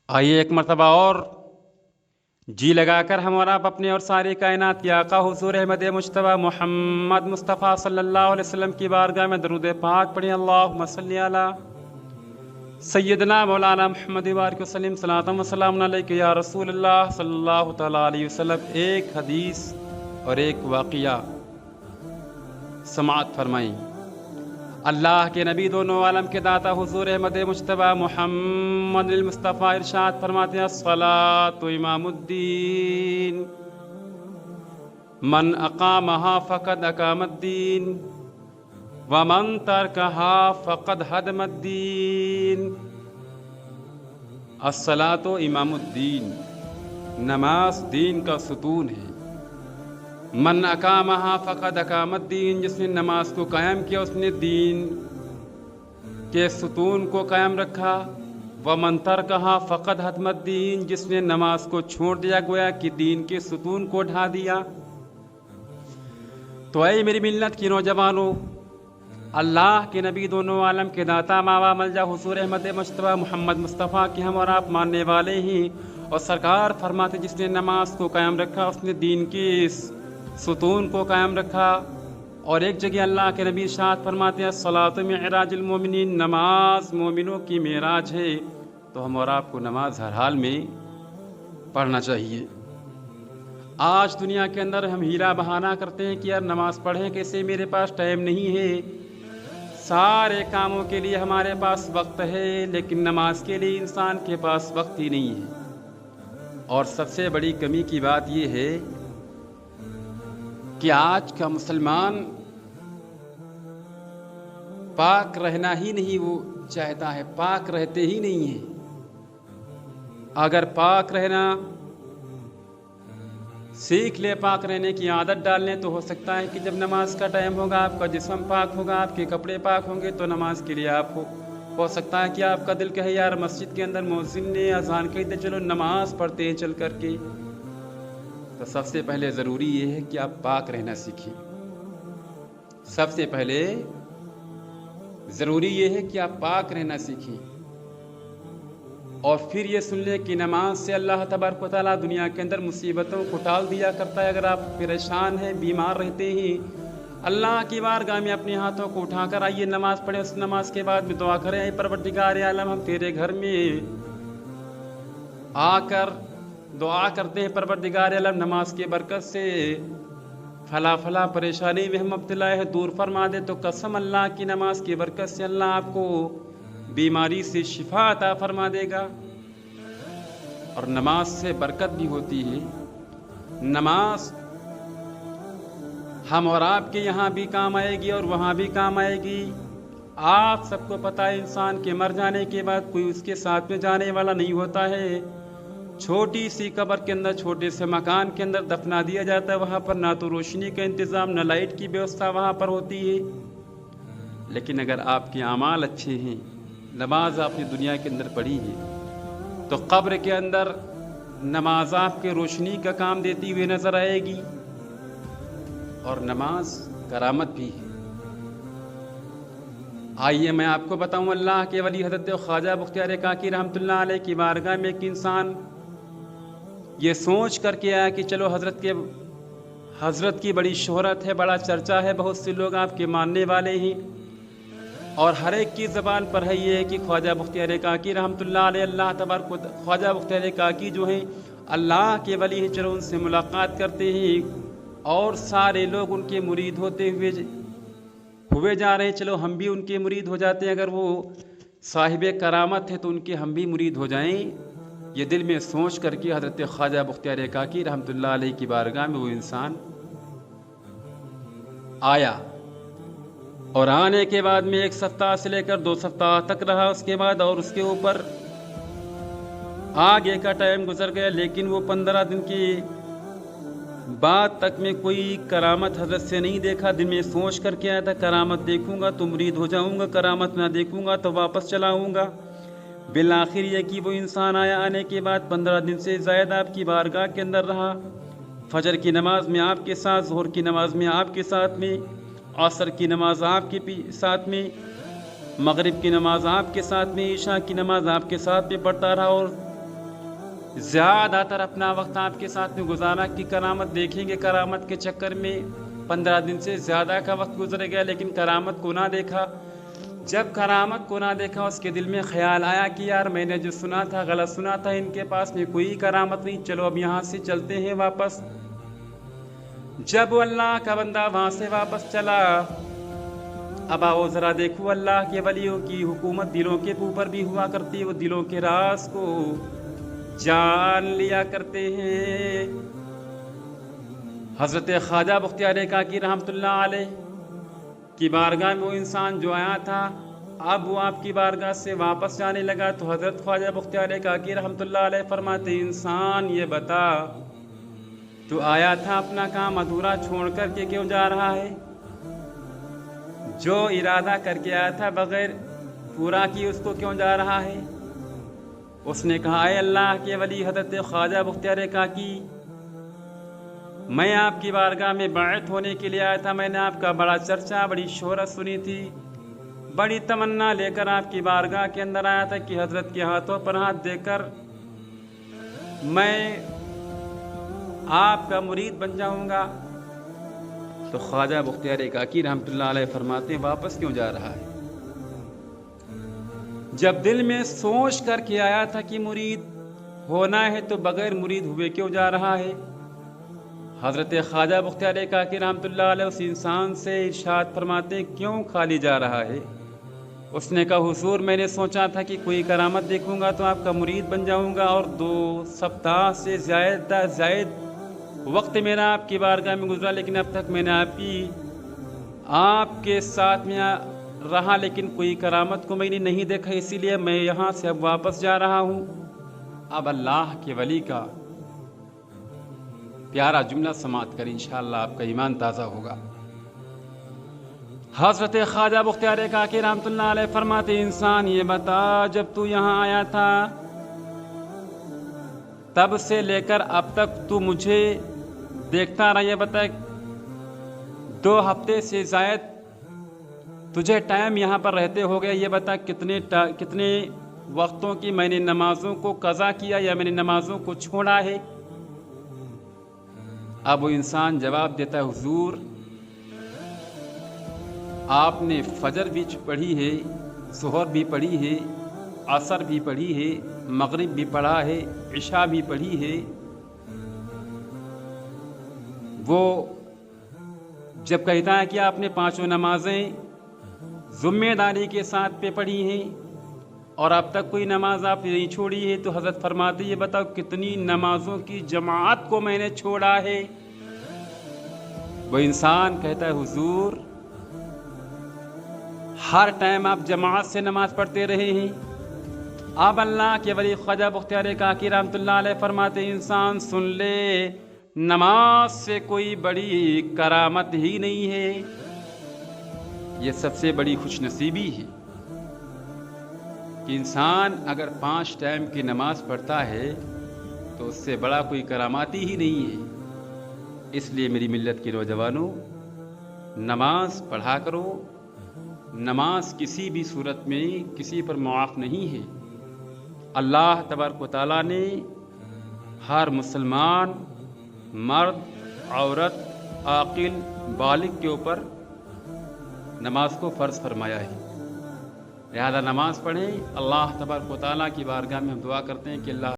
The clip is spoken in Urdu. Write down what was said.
آئیے ایک مرتبہ اور جی لگا کر ہم اور آپ اپنے اور ساری کائنات کے آقا حضور احمد مجتبی محمد مصطفیٰ صلی اللہ علیہ وسلم کی بارگاہ میں درود پاک پڑھیں۔ اللہم صلی علی سیدنا مولانا محمد وارک وسلم صلاۃ و سلام علیک یا رسول اللہ صلی اللہ تعالیٰ علیہ وسلم۔ ایک حدیث اور ایک واقعہ سماعت فرمائیں۔ اللہ کے نبی دونوں عالم کے داتا حضور احمد مجتبی محمد المصطفیٰ ارشاد فرماتے ہیں: الصلاۃ امام الدین، من اقامہا فقد اقام الدین ومن ترکہا فقد ہدم الدین۔ الصلاۃ امام الدین، نماز دین کا ستون ہے۔ من اقامہا فقد اقام الدین، جس نے نماز کو قائم کیا اس نے دین کے ستون کو قائم رکھا۔ ومن ترکہا فقد ہدم الدین، جس نے نماز کو چھوڑ دیا گویا کہ دین کے ستون کو ڈھا دیا۔ تو اے میری ملت کی نوجوانوں، اللہ کے نبی دونوں عالم کے داتا ماوا ملجا حضور احمد مجتبی محمد مصطفیٰ کے ہم اور آپ ماننے والے ہیں، اور سرکار فرماتے جس نے نماز کو قائم رکھا اس نے دین کی ستون کو قائم رکھا۔ اور ایک جگہ اللہ کے نبی ارشاد فرماتے ہیں: الصلاۃ معراج المومنین، نماز مومنوں کی معراج ہے۔ تو ہم اور آپ کو نماز ہر حال میں پڑھنا چاہیے۔ آج دنیا کے اندر ہم ہیلا بہانہ کرتے ہیں کہ یار نماز پڑھیں کیسے، میرے پاس ٹائم نہیں ہے۔ سارے کاموں کے لیے ہمارے پاس وقت ہے، لیکن نماز کے لیے انسان کے پاس وقت ہی نہیں ہے۔ اور سب سے بڑی کمی کی بات یہ ہے کہ آج کا مسلمان پاک رہنا ہی نہیں وہ چاہتا ہے، پاک رہتے ہی نہیں ہیں۔ اگر پاک رہنا سیکھ لے، پاک رہنے کی عادت ڈال لیں، تو ہو سکتا ہے کہ جب نماز کا ٹائم ہوگا آپ کا جسم پاک ہوگا، آپ کے کپڑے پاک ہوں گے، تو نماز کے لیے آپ ہو سکتا ہے کہ آپ کا دل کہے یار مسجد کے اندر مؤذن نے اذان کہی تھی، چلو نماز پڑھتے ہیں چل کر کے۔ تو سب سے پہلے ضروری یہ ہے کہ آپ پاک رہنا سیکھیں۔ سب سے پہلے ضروری یہ ہے کہ آپ پاک رہنا سیکھیں، اور پھر یہ سن لیں کہ نماز سے اللہ تبارک و تعالیٰ دنیا کے اندر مصیبتوں کو ٹال دیا کرتا ہے۔ اگر آپ پریشان ہیں، بیمار رہتے ہیں، اللہ کی بارگاہ میں اپنے ہاتھوں کو اٹھا کر آئیے، نماز پڑھیں، اس نماز کے بعد میں دعا کریں: اے پروردگار عالم، ہم تیرے گھر میں آ کر دعا کرتے ہیں، پروردگار عالم نماز کے برکت سے فلاں پریشانی میں ہم مبتلا ہے، دور فرما دے۔ تو قسم اللہ کی نماز کی برکت سے اللہ آپ کو بیماری سے شفا عطا فرما دے گا۔ اور نماز سے برکت بھی ہوتی ہے۔ نماز ہم اور آپ کے یہاں بھی کام آئے گی اور وہاں بھی کام آئے گی۔ آپ سب کو پتہ ہے انسان کے مر جانے کے بعد کوئی اس کے ساتھ میں جانے والا نہیں ہوتا ہے۔ چھوٹی سی قبر کے اندر، چھوٹے سے مکان کے اندر دفنا دیا جاتا ہے۔ وہاں پر نہ تو روشنی کا انتظام، نہ لائٹ کی ویوستھا وہاں پر ہوتی ہے۔ لیکن اگر آپ کے اعمال اچھے ہیں، نماز آپ نے دنیا کے اندر پڑھی ہے، تو قبر کے اندر نماز آپ کے روشنی کا کام دیتی ہوئی نظر آئے گی۔ اور نماز کرامت بھی ہے۔ آئیے میں آپ کو بتاؤں، اللہ کے ولی حضرت خواجہ بختیار کاکی رحمۃ اللہ علیہ کی بارگاہ میں ایک انسان یہ سوچ کر کے آیا کہ چلو حضرت کی بڑی شہرت ہے، بڑا چرچا ہے، بہت سے لوگ آپ کے ماننے والے ہیں، اور ہر ایک کی زبان پر ہے یہ کہ خواجہ بختیار کاکی رحمۃ اللہ علیہ، اللہ تبارک خواجہ بختیار کاکی جو ہیں اللہ کے ولی ہیں، چلو ان سے ملاقات کرتے ہیں۔ اور سارے لوگ ان کے مرید ہوتے ہوئے جا رہے ہیں، چلو ہم بھی ان کے مرید ہو جاتے ہیں، اگر وہ صاحب کرامت ہے تو ان کے ہم بھی مرید ہو جائیں۔ یہ دل میں سوچ کر کے حضرت خواجہ بختیار کاکی رحمۃ اللہ علیہ کی بارگاہ میں وہ انسان آیا، اور آنے کے بعد میں 1 سپتاہ سے لے کر 2 سپتاہ تک رہا، اس کے بعد اور اس کے اوپر آگے کا ٹائم گزر گیا، لیکن وہ 15 دن کی بعد تک میں کوئی کرامت حضرت سے نہیں دیکھا۔ دن میں سوچ کر کے آیا تھا کرامت دیکھوں گا تو مرید ہو جاؤں گا، کرامت نہ دیکھوں گا تو واپس چلا آؤں گا۔ بالآخر یہ کہ وہ انسان آیا، آنے کے بعد 15 دن سے زائد آپ کی بارگاہ کے اندر رہا۔ فجر کی نماز میں آپ کے ساتھ، ظہر کی نماز میں آپ کے ساتھ میں، عصر کی نماز آپ کے ساتھ میں، مغرب کی نماز آپ کے ساتھ میں، عشاء کی نماز آپ کے ساتھ میں پڑھتا رہا، اور زیادہ تر اپنا وقت آپ کے ساتھ میں گزارا کہ کرامت دیکھیں گے، کرامت کے چکر میں 15 دن سے زیادہ کا وقت گزر گیا لیکن کرامت کو نہ دیکھا۔ جب کرامت کو نہ دیکھا اس کے دل میں خیال آیا کہ یار میں نے جو سنا تھا غلط سنا تھا، ان کے پاس میں کوئی کرامت نہیں، چلو اب یہاں سے چلتے ہیں واپس۔ جب وہ اللہ کا بندہ وہاں سے واپس چلا، اب آؤ ذرا دیکھو اللہ کے ولیوں کی حکومت دلوں کے اوپر بھی ہوا کرتی ہے، وہ دلوں کے راز کو جان لیا کرتے ہیں۔ حضرت خواجہ بختیار کاکی رحمۃ اللہ علیہ کی بارگاہ میں وہ انسان جو آیا تھا، اب وہ آپ کی بارگاہ سے واپس جانے لگا تو حضرت خواجہ بختیار کاکی رحمۃ اللہ علیہ فرماتے انسان یہ بتا تو آیا تھا اپنا کام ادھورا چھوڑ کر کے کیوں جا رہا ہے؟ جو ارادہ کر کے آیا تھا بغیر پورا کی اس کو کیوں جا رہا ہے؟ اس نے کہا اے اللہ کے ولی حضرت خواجہ بختیار کاکی، میں آپ کی بارگاہ میں بیعت ہونے کے لیے آیا تھا، میں نے آپ کا بڑا چرچا بڑی شہرت سنی تھی، بڑی تمنا لے کر آپ کی بارگاہ کے اندر آیا تھا کہ حضرت کے ہاتھوں پر ہاتھ دے کر میں آپ کا مرید بن جاؤں گا۔ تو خواجہ بختیار کاکی رحمۃ اللہ علیہ فرماتے ہیں واپس کیوں جا رہا ہے؟ جب دل میں سوچ کر کے آیا تھا کہ مرید ہونا ہے تو بغیر مرید ہوئے کیوں جا رہا ہے؟ حضرت خواجہ بختیار کاکی رحمۃ اللہ علیہ اس انسان سے ارشاد فرماتے ہیں کیوں خالی جا رہا ہے؟ اس نے کہا حضور میں نے سوچا تھا کہ کوئی کرامت دیکھوں گا تو آپ کا مرید بن جاؤں گا، اور 2 سپتاہ سے زائد وقت میرا آپ کی بارگاہ میں گزرا، لیکن اب تک میں نے آپ کے ساتھ میں رہا لیکن کوئی کرامت کو میں نے نہیں دیکھا، اسی لیے میں یہاں سے اب واپس جا رہا ہوں۔ اب اللہ کے ولی کا پیارا جملہ سماعت کر انشاءاللہ آپ کا ایمان تازہ ہوگا۔ حضرت خواجہ بختیار کاکی رحمۃ اللہ علیہ فرماتے انسان یہ بتا جب تو یہاں آیا تھا تب سے لے کر اب تک تو مجھے دیکھتا رہا، یہ بتا 2 ہفتے سے زائد تجھے ٹائم یہاں پر رہتے ہو گیا، یہ بتا کتنے وقتوں کی میں نے نمازوں کو قضا کیا یا میں نے نمازوں کو چھوڑا ہے؟ اب وہ انسان جواب دیتا ہے حضور آپ نے فجر بھی پڑھی ہے، ظہر بھی پڑھی ہے، عصر بھی پڑھی ہے، مغرب بھی پڑھا ہے، عشاء بھی پڑھی ہے۔ وہ جب کہتا ہے کہ آپ نے 5 نمازیں ذمہ داری کے ساتھ پہ پڑھی ہیں اور اب تک کوئی نماز آپ نے نہیں چھوڑی ہے، تو حضرت فرماتے یہ بتاؤ کتنی نمازوں کی جماعت کو میں نے چھوڑا ہے؟ وہ انسان کہتا ہے حضور ہر ٹائم آپ جماعت سے نماز پڑھتے رہے ہیں۔ اب اللہ کے ولی خواجہ بختیار کاکی رحمۃ اللہ علیہ فرماتے انسان سن لے، نماز سے کوئی بڑی کرامت ہی نہیں ہے، یہ سب سے بڑی خوش نصیبی ہے کہ انسان اگر 5 ٹائم کی نماز پڑھتا ہے تو اس سے بڑا کوئی کراماتی ہی نہیں ہے۔ اس لیے میری ملت کے نوجوانوں نماز پڑھا کرو، نماز کسی بھی صورت میں کسی پر معاف نہیں ہے۔ اللہ تبارک و تعالیٰ نے ہر مسلمان مرد عورت عاقل بالغ کے اوپر نماز کو فرض فرمایا ہے، لہذا نماز پڑھیں۔ اللہ تبارک و تعالیٰ کی بارگاہ میں ہم دعا کرتے ہیں کہ اللہ